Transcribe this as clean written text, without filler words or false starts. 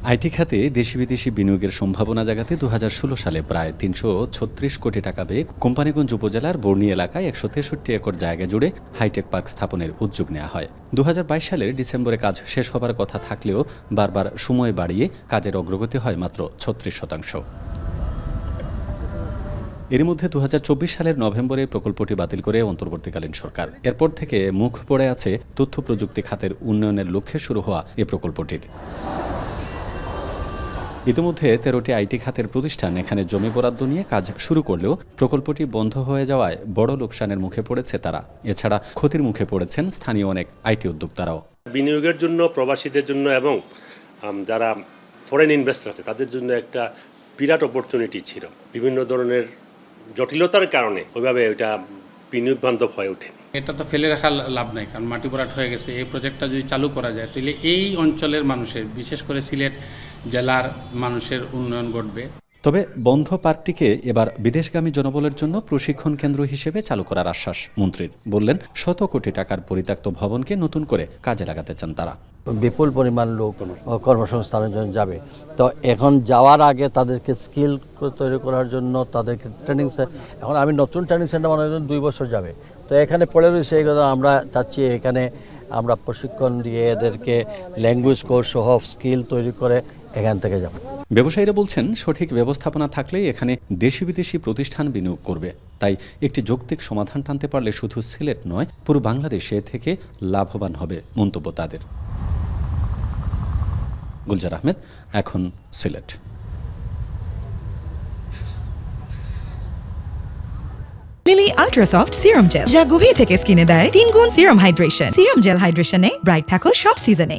IT খাতে দেশি বিদেশি বিনিয়োগের সম্ভাবনা জাগাতে ২০১৬ সালে প্রায় ৩৩৬ কোটি টাকা ব্যয়ে কোম্পানীগঞ্জ উপজেলার বর্ণি এলাকায় ১৬৩ একর জায়গা জুড়ে হাইটেক পার্ক স্থাপনের উদ্যোগ নেওয়া হয়। ২০২২ সালের ডিসেম্বরে কাজ শেষ হবার কথা থাকলেও বারবার সময় বাড়িয়ে কাজের অগ্রগতি হয় মাত্র ৩৬%। এর মধ্যে ২০২৪ সালের নভেম্বরে প্রকল্পটি বাতিল করে অন্তর্বর্তীকালীন সরকার। এরপর থেকে মুখ পড়ে আছে তথ্য প্রযুক্তি খাতের উন্নয়নের লক্ষ্যে শুরু হওয়া এ প্রকল্পটির। ইতিমধ্যে ১৩টি আইটি খাতের প্রতিষ্ঠান এখানে জমি বরাদ্দ নিয়ে কাজ শুরু করলেও প্রকল্পটি বন্ধ হয়ে যাওয়ায় বড় লোকসানের মুখে পড়েছে তারা। এছাড়া ক্ষতির মুখে পড়েছেন স্থানীয় অনেক আইটি উদ্যোক্তারাও। বিনিয়োগের জন্য, প্রবাসীদের জন্য এবং যারা ফরেন ইনভেস্টর আছে তাদের জন্য একটা বিরাট অপরচুনিটি ছিল। বিভিন্ন ধরনের জটিলতার কারণে ওইভাবে ওইটা বিনিয়োগ বান্ধব হয়ে ওঠে। এটা তো ফেলে রাখার লাভ নাই, কারণ মাটি ভরাট হয়ে গেছে। এই প্রজেক্টটা যদি চালু করা যায় তাহলে এই অঞ্চলের মানুষের, বিশেষ করে সিলেট জেলার মানুষের উন্নয়ন ঘটবে। তবে বন্ধ পার্কটিকে এবার বিদেশগামী জনবলের জন্য প্রশিক্ষণ কেন্দ্র হিসেবে চালু করার আশ্বাস মন্ত্রীর। বললেন, শত কোটি টাকার পরিত্যক্ত ভবনকে নতুন করে কাজে লাগাতে চান তারা। বিপুল পরিমাণ লোক কর্মসংস্থানের জন্য যাবে। তো এখন যাওয়ার আগে তাদেরকে স্কিল তৈরি করার জন্য তাদেরকে ট্রেনিং, এখন আমি নতুন ট্রেনিং সেন্টার মনে হয় 2 বছর যাবে। তো এখানে পড়ে রয়েছে এগুলো, আমরা চাচ্ছি এখানে আমরা প্রশিক্ষণ দিয়ে এদেরকে ল্যাঙ্গুয়েজ কোর্স সহ স্কিল তৈরি করে এখান থেকে যাব। ব্যবসায়ীরা বলছেন, সঠিক ব্যবস্থাপনা থাকলেই এখানে দেশি বিদেশি প্রতিষ্ঠান বিনিয়োগ করবে। তাই একটি যৌক্তিক সমাধান টানতে পারলে শুধু সিলেট নয়, পুরো বাংলাদেশে থেকে লাভবান হবে মন্তব্য তাদের। গুলজার আহমেদ, এখন Sylhet. Lily ultrasoft serum gel, যা গভীর থেকে স্কিনে দেয় 3 গুণ সিরাম হাইড্রেশন। সিরাম জেল হাইড্রেশনে ব্রাইট থাকো সব সিজনে।